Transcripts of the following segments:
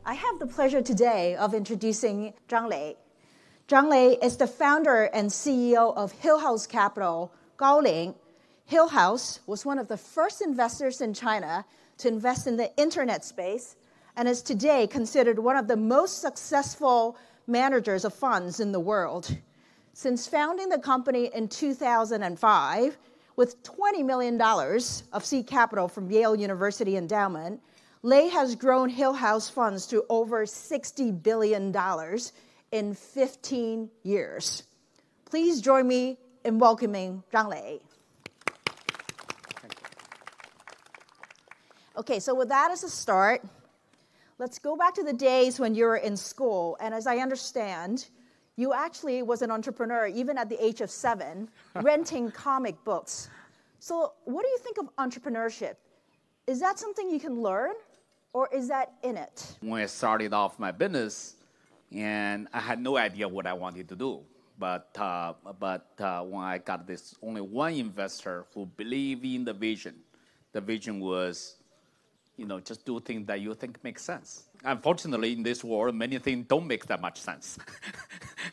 I have the pleasure today of introducing张磊. Zhang Lei is the founder and CEO of Hill House Capital, Gaoling. Hill House was one of the first investors in China to invest in the internet space and is today considered one of the most successful managers of funds in the world. Since founding the company in 2005, with $20 million of seed capital from Yale University Endowment, Lei has grown Hill House funds to over $60 billion in 15 years. Please join me in welcoming Zhang Lei. Okay, so with that as a start, let's go back to the days when you were in school. And as I understand, you actually was an entrepreneur even at the age of 7, renting comic books. So what do you think of entrepreneurship? Is that something you can learn, or is that in it? When I started off my business, and I had no idea what I wanted to do. But when I got this only one investor who believed in the vision was, just do things that you think make sense. Unfortunately, in this world, many things don't make that much sense.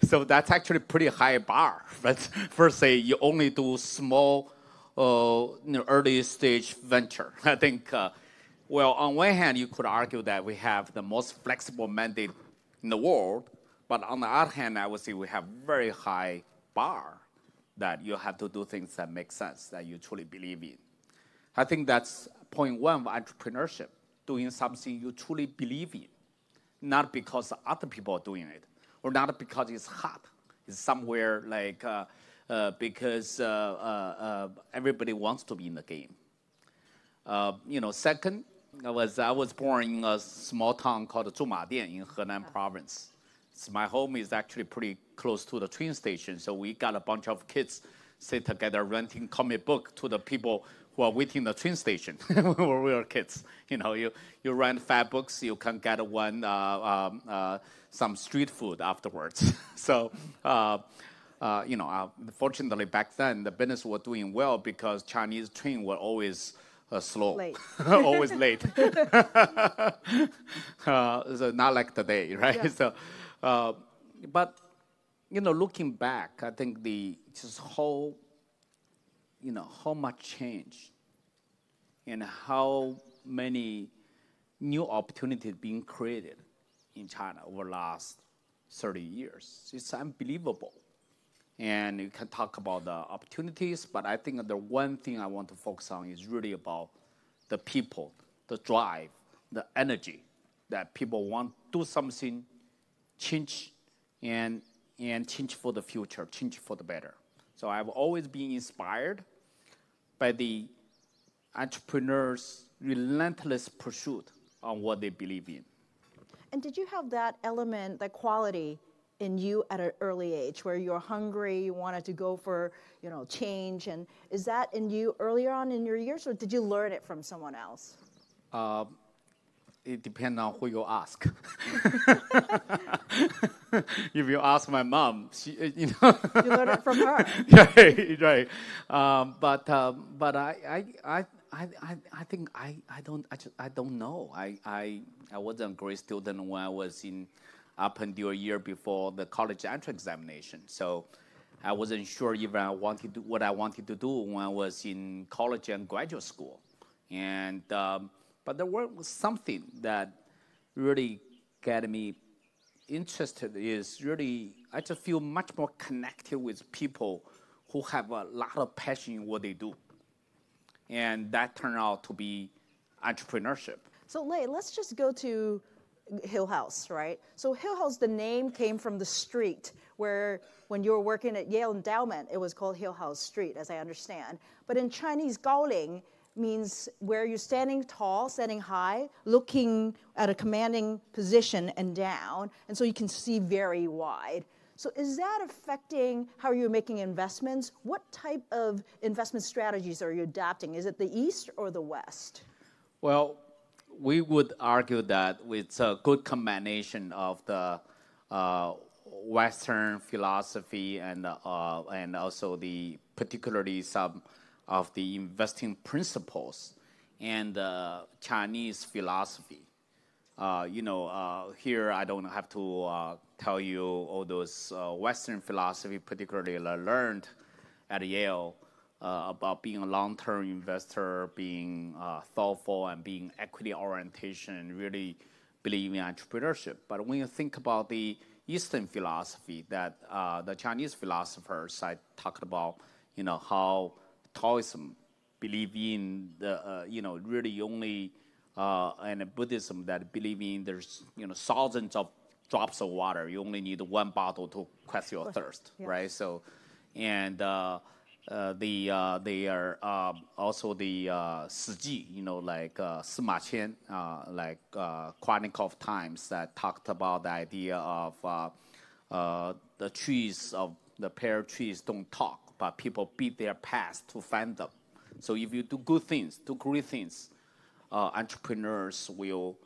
So that's actually a pretty high bar. But first, say you only do small, early stage venture. I think, on one hand, you could argue that we have the most flexible mandate in the world, but on the other hand, I would say we have very high bar that you have to do things that make sense, that you truly believe in. I think that's point one of entrepreneurship, doing something you truly believe in, not because other people are doing it, or not because it's hot. It's somewhere like because everybody wants to be in the game. Second, I was born in a small town called Zhumadian in Henan province. So my home is actually pretty close to the train station, so we got a bunch of kids sit together renting comic book to the people who are waiting the train station when we were kids. You rent 5 books, you can get some street food afterwards. So, fortunately back then the business was doing well because Chinese train were always slow, late. always late. So not like today, right? Yeah. So, but looking back, I think how much change and how many new opportunities being created in China over the last 30 years. It's unbelievable. And you can talk about the opportunities, but I think the one thing I want to focus on is really about the people, the drive, the energy that people want to do something, change, and change for the future, change for the better. So I've always been inspired by the entrepreneurs' relentless pursuit on what they believe in. And did you have that element, that quality in you at an early age where you're hungry, you wanted to go for, change? And is that in you earlier on in your years, or did you learn it from someone else? It depends on who you ask. If you ask my mom, she, You learned it from her. right. But I think I don't know. I wasn't a great student when I was up until a year before the college entrance examination. So I wasn't sure even what I wanted to do when I was in college and graduate school. And but there was something that really got me interested. Is really I just feel much more connected with people who have a lot of passion in what they do, and that turned out to be entrepreneurship. So Lei, let's just go to Hill House, right? So Hill House, the name came from the street where when you were working at Yale Endowment, it was called Hill House Street, as I understand. But in Chinese, Gaoling means where you're standing tall, standing high, looking at a commanding position and down, and so you can see very wide. So is that affecting how you're making investments? What type of investment strategies are you adopting? Is it the East or the West? Well, we would argue that it's a good combination of the Western philosophy and also particularly some of the investing principles and Chinese philosophy. Here I don't have to tell you all those Western philosophy, particularly learned at Yale, about being a long-term investor, being thoughtful, and being equity orientation, and really believe in entrepreneurship. But when you think about the Eastern philosophy, that the Chinese philosophers, I talked about, how Taoism believe in the, really only, and Buddhism that believe in there's, thousands of drops of water. You only need one bottle to quench your thirst, yes. Right? So, and they are also the 史记, like Sima Qian, like Chronicle of Times that talked about the idea of the trees of the pear trees don't talk, but people beat their past to find them. So if you do good things, do great things, entrepreneurs will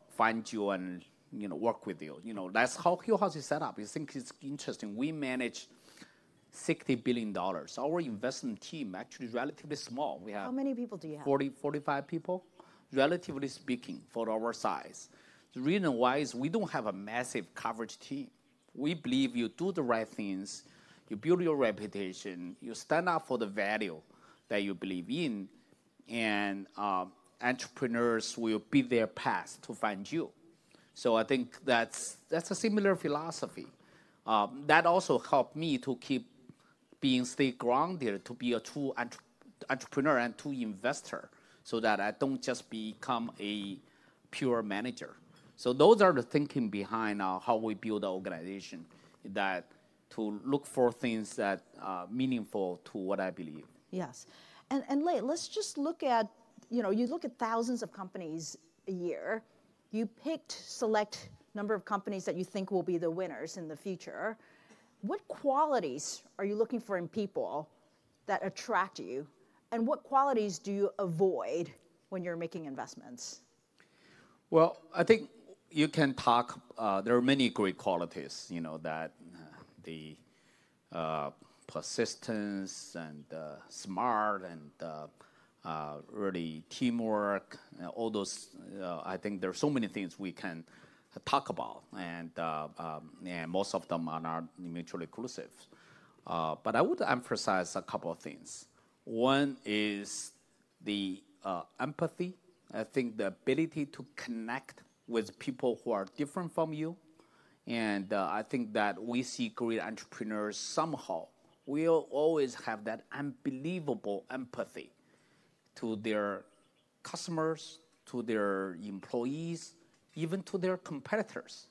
find you and work with you. That's how Hill House is set up. I think it's interesting. We manage $60 billion. Our investment team actually is relatively small. We have how many people do you have? 45 people, relatively speaking, for our size. The reason why is we don't have a massive coverage team. We believe you do the right things, you build your reputation, you stand up for the value that you believe in, and entrepreneurs will beat their past to find you. So I think that's a similar philosophy. That also helped me to stay grounded, to be a true entrepreneur and true investor, so that I don't just become a pure manager. So those are the thinking behind how we build the organization, that to look for things that are meaningful to what I believe. Yes. And Lei, let's just look at, you look at thousands of companies a year. You picked select number of companies that you think will be the winners in the future. What qualities are you looking for in people that attract you? And what qualities do you avoid when you're making investments? Well, I think you can talk, there are many great qualities, that the persistence and smart and really teamwork, all those, I think there are so many things we can talk about, and most of them are not mutually exclusive. But I would emphasize a couple of things. One is the empathy. I think the ability to connect with people who are different from you. And I think that we see great entrepreneurs somehow will always have that unbelievable empathy to their customers, to their employees, even to their competitors.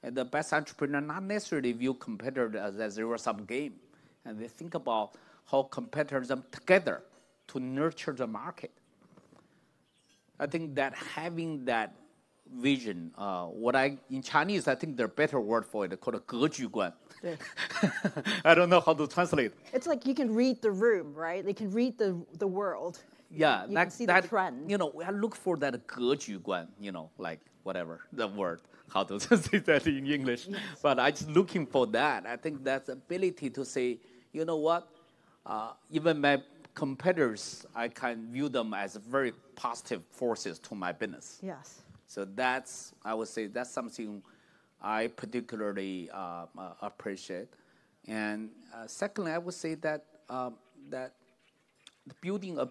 And the best entrepreneur not necessarily view competitors as a zero-sum game. And they think about how competitors come together to nurture the market. I think that having that vision, in Chinese, I think there's a better word for it, called 格局观. I don't know how to translate. It's like you can read the room, right? They can read the world. Yeah, you can see the trend. I look for that 格局观, like whatever, the word, how to say that in English. Yes. But I'm just looking for that. I think that's ability to say, you know what, even my competitors, I can view them as very positive forces to my business. Yes. So I would say that's something I particularly appreciate. And secondly, I would say that that building a,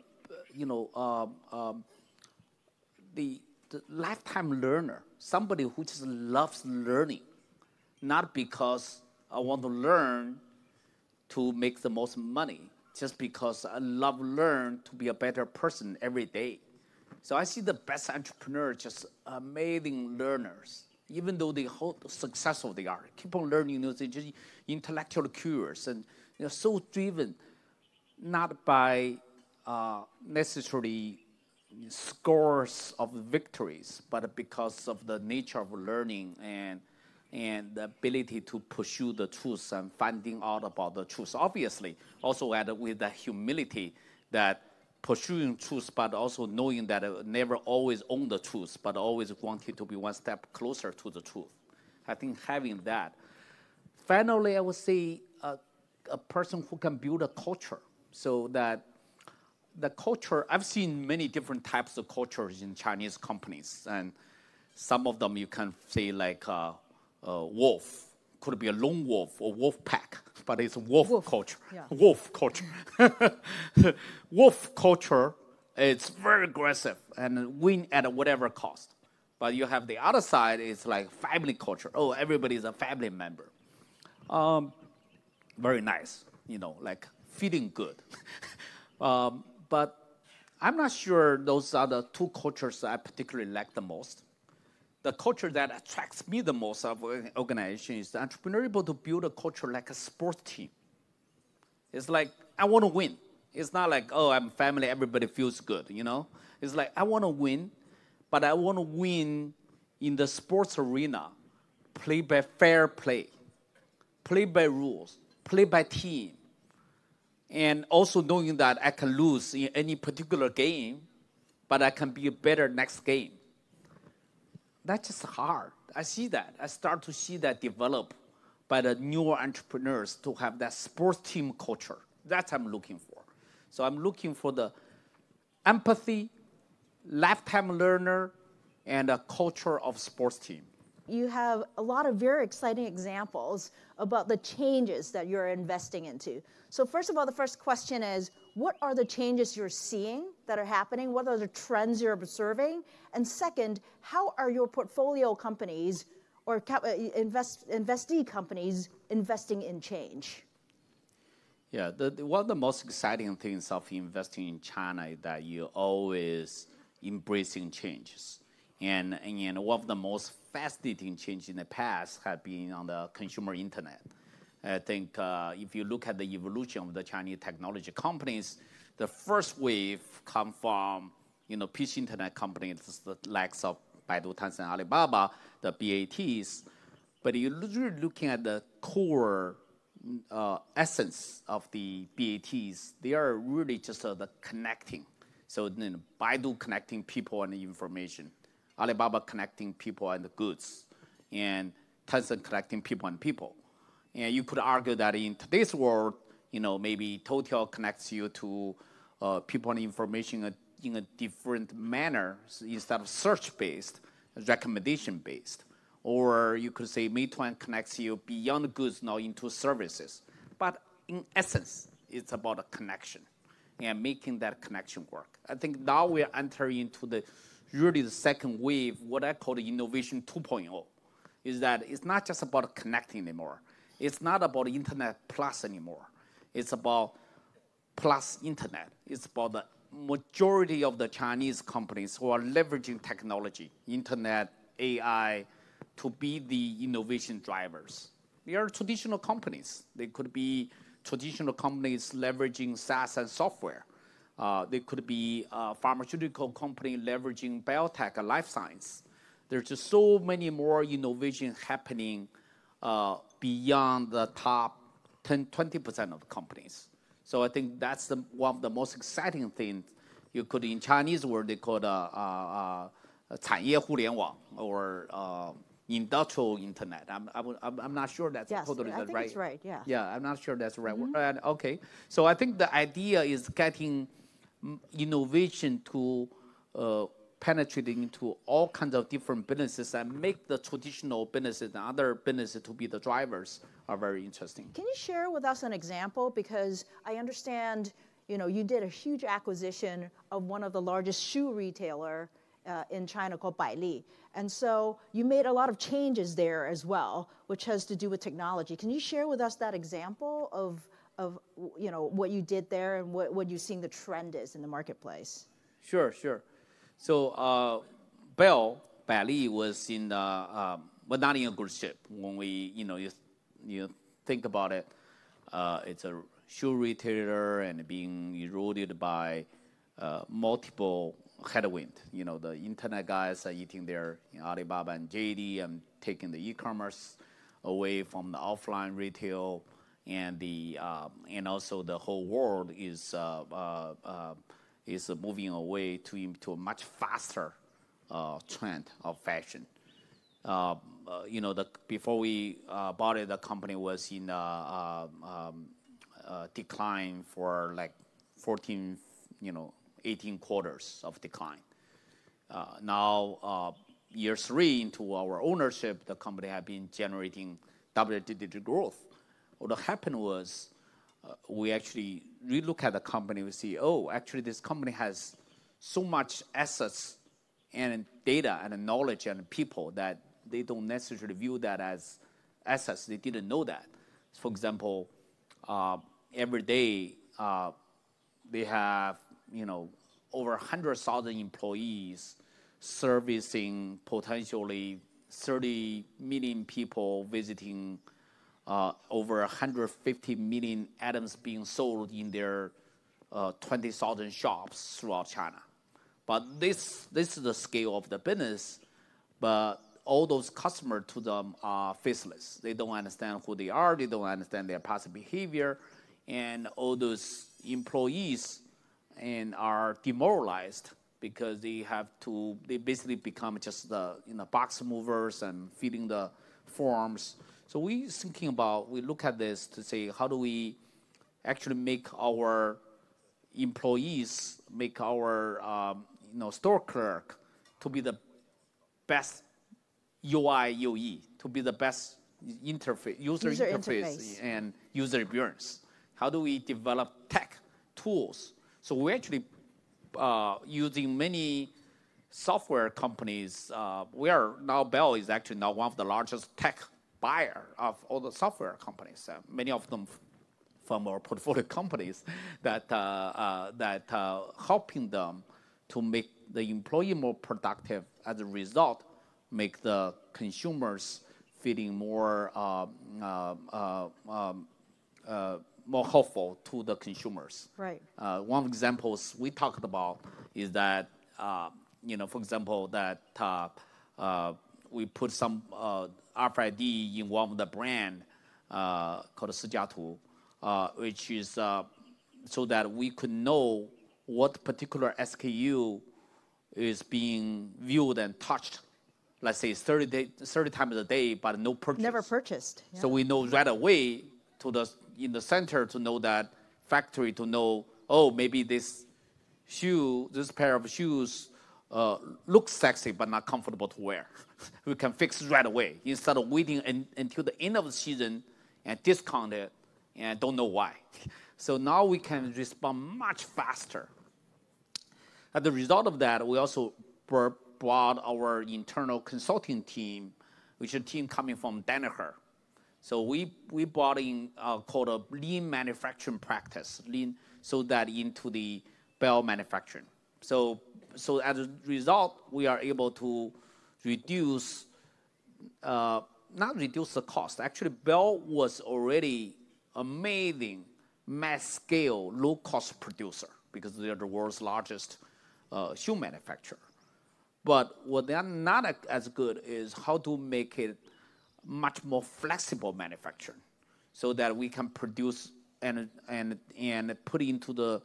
the lifetime learner, somebody who just loves learning, not because I want to learn to make the most money, just because I love learn to be a better person every day. So I see the best entrepreneurs just amazing learners, even though how successful they are. Keep on learning, they're just intellectually curious and so driven, not by necessarily scores of victories, but because of the nature of learning and the ability to pursue the truth and finding out about the truth. Obviously, also added with the humility that pursuing truth, but also knowing that I never always own the truth, but always wanting to be one step closer to the truth. I think having that. Finally, I would say a person who can build a culture, so that the culture, I've seen many different types of cultures in Chinese companies, and Some of them you can say like wolf, could be a lone wolf or wolf pack, but it's wolf culture. Yeah. Wolf culture. Wolf culture is very aggressive and win at whatever cost. But you have the other side, it's like family culture. Oh, everybody's a family member. Very nice, like feeling good. But I'm not sure those are the two cultures I particularly like the most. The culture that attracts me the most of an organization is the entrepreneur able to build a culture like a sports team. It's like, I want to win. It's not like, oh, I'm family, everybody feels good, It's like, I want to win, but I want to win in the sports arena, play by fair play, play by rules, play by team. And also knowing that I can lose in any particular game, but I can be better next game. That's just hard. I see that. I start to see that develop by the newer entrepreneurs to have that sports team culture. That's what I'm looking for. So I'm looking for the empathy, lifetime learner, and a culture of sports team. You have a lot of very exciting examples about the changes that you're investing into. So first of all, the first question is, what are the changes you're seeing that are happening? What are the trends you're observing? And second, how are your portfolio companies or investee companies investing in change? Yeah, one of the most exciting things of investing in China is that you're always embracing changes. And one of the most fascinating changes in the past have been on the consumer internet. I think if you look at the evolution of the Chinese technology companies, the first wave come from PC internet companies, the likes of Baidu, Tencent, Alibaba, the BATs. But you're really looking at the core essence of the BATs. They are really just the connecting. So Baidu connecting people and information, Alibaba connecting people and the goods, and Tencent connecting people and people. And you could argue that in today's world, maybe Toutiao connects you to people and information in a different manner, so instead of search-based, recommendation-based. Or you could say Meituan connects you beyond goods now into services. But in essence, it's about a connection and making that connection work. I think now we're entering into the second wave, what I call the innovation 2.0, is that it's not just about connecting anymore. It's not about internet plus anymore. It's about plus internet. It's about the majority of the Chinese companies who are leveraging technology, internet, AI, to be the innovation drivers. They are traditional companies. They could be traditional companies leveraging SaaS and software. They could be a pharmaceutical company leveraging biotech and life science. There's just so many more innovation happening beyond the top 10, 20% of the companies. So I think that's one of the most exciting things. You could, in Chinese word, they call it 产业互联网 or industrial internet. I'm not sure that's totally I think right. it's right, yeah. Yeah, I'm not sure that's the right word. Okay, so I think the idea is getting innovation to penetrating into all kinds of different businesses and make the traditional businesses and other businesses to be the drivers are very interesting. Can you share with us an example? Because I understand, you did a huge acquisition of one of the largest shoe retailer in China called Baili. And so you made a lot of changes there as well, which has to do with technology. Can you share with us that example of what you did there and what you're seeing the trend is in the marketplace? Sure. So Baili was in but not in a good shape. When we, you think about it, it's a shoe retailer and being eroded by multiple headwind. The internet guys are eating their Alibaba and JD and taking the e-commerce away from the offline retail, and also the whole world is moving away to a much faster trend of fashion. Before we bought it, the company was in decline for like 14, 18 quarters of decline. Now year 3 into our ownership, the company had been generating double-digit growth. What happened was we actually relook at the company. We see, oh, actually this company has so much assets and data and knowledge and people that they don't necessarily view that as assets. They didn't know that. For example, every day they have over 100,000 employees servicing potentially 30 million people, visiting over 150 million items being sold in their 20,000 shops throughout China. But this is the scale of the business, but all those customers to them are faceless. They don't understand who they are. They don't understand their past behavior. And all those employees are demoralized because they basically become just the box movers and filling the forms. So we look at this to say, how do we actually make our employees, make our store clerk to be the best UI, UE, to be the best interface, user interface and user experience. How do we develop tech tools? So we're actually using many software companies. Bell is actually now one of the largest tech buyer of all the software companies. Many of them from our portfolio companies that helping them to make the employee more productive. As a result, make the consumers feeling more helpful to the consumers. Right. One of the examples we talked about is that, for example, that we put some RFID in one of the brand called Sijatu, which is so that we could know what particular SKU is being viewed and touched, let's say 30 times a day, but no purchase. Never purchased. Yeah. So we know right away in the center to know that factory to know, oh, maybe this pair of shoes looks sexy but not comfortable to wear. We can fix it right away instead of waiting until the end of the season and discount it and don't know why. So now we can respond much faster. As a result of that, we also brought our internal consulting team, which is a team coming from Danaher. So we brought in called a lean manufacturing practice, so that into the Bell manufacturing. So as a result, we are able to not reduce the cost. Actually, Bell was already amazing mass scale, low cost producer because they are the world's largest shoe manufacturer. But what they are not as good is how to make it much more flexible manufacturing, so that we can produce and put into the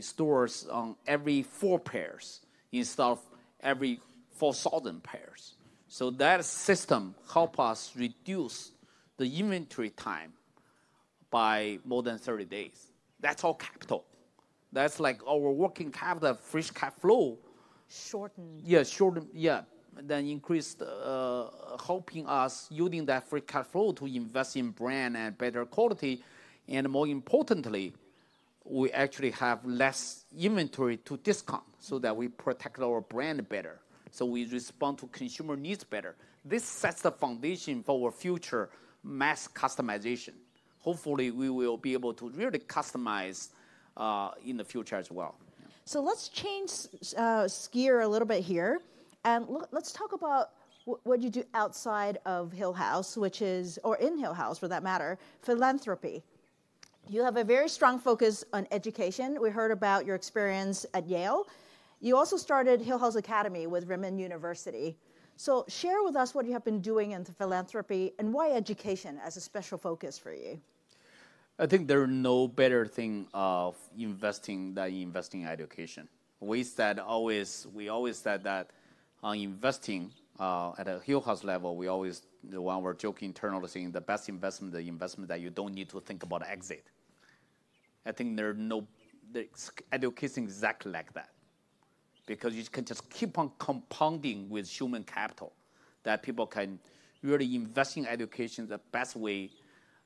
stores on every 4 pairs instead of every 4,000 pairs. So that system help us reduce the inventory time by more than 30 days. That's all capital. That's like our working capital, free cash flow. Shorten. Yeah. Then increased, helping us using that free cash flow to invest in brand and better quality. And more importantly, we actually have less inventory to discount so that we protect our brand better. So we respond to consumer needs better. This sets the foundation for our future mass customization. Hopefully, we will be able to really customize in the future as well. So let's change gear a little bit here. And let's talk about what you do outside of Hill House, or in Hill House for that matter, philanthropy. You have a very strong focus on education. We heard about your experience at Yale. You also started Hill House Academy with Renmin University. So share with us what you have been doing in philanthropy and why education as a special focus for you. I think there's no better thing of investing than investing in education. We always said that on investing at a Hill House level, when we're joking internally saying the best investment, the investment that you don't need to think about exit. I think the education is exactly like that. because you can just keep on compounding with human capital, that people can really invest in education the best way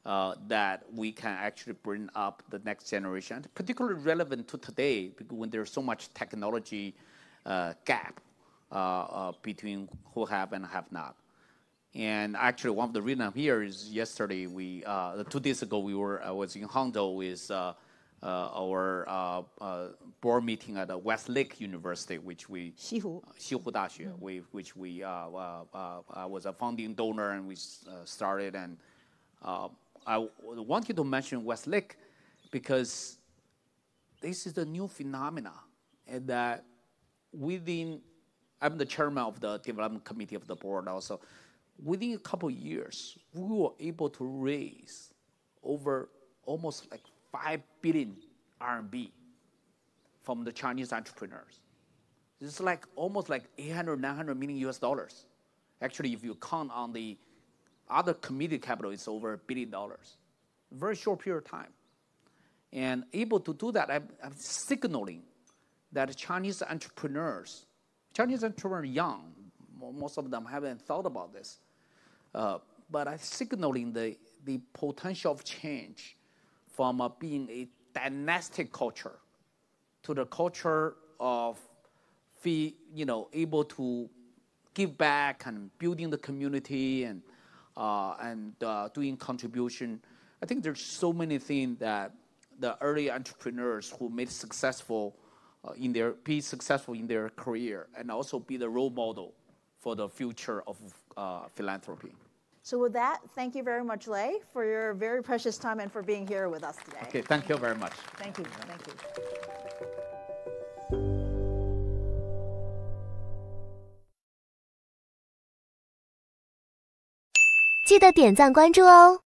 that we can actually bring up the next generation, and particularly relevant to today, because when there's so much technology gap between who have and have not. And actually, one of the reasons I'm here is yesterday, 2 days ago, I was in Hangzhou with our board meeting at Westlake University, which we 西湖 大学, which we was a founding donor, and we started. And I wanted to mention Westlake because this is a new phenomena, and that I'm the chairman of the development committee of the board also. Within a couple of years, we were able to raise over almost like 5 billion RMB from the Chinese entrepreneurs. It's like almost like 800, 900 million US dollars. Actually, if you count on the other committed capital, it's over $1 billion. Very short period of time. And able to do that, I'm signaling that Chinese entrepreneurs young, most of them haven't thought about this. But I'm signaling the potential of change from being a dynastic culture to the culture of able to give back and building the community and doing contribution. I think there's so many things that the early entrepreneurs who be successful in their career, and also be the role model for the future of philanthropy. So with that, thank you very much, Lei, for your very precious time and for being here with us today. Okay, thank you very much. Thank you. Thank you. 记得点赞关注哦。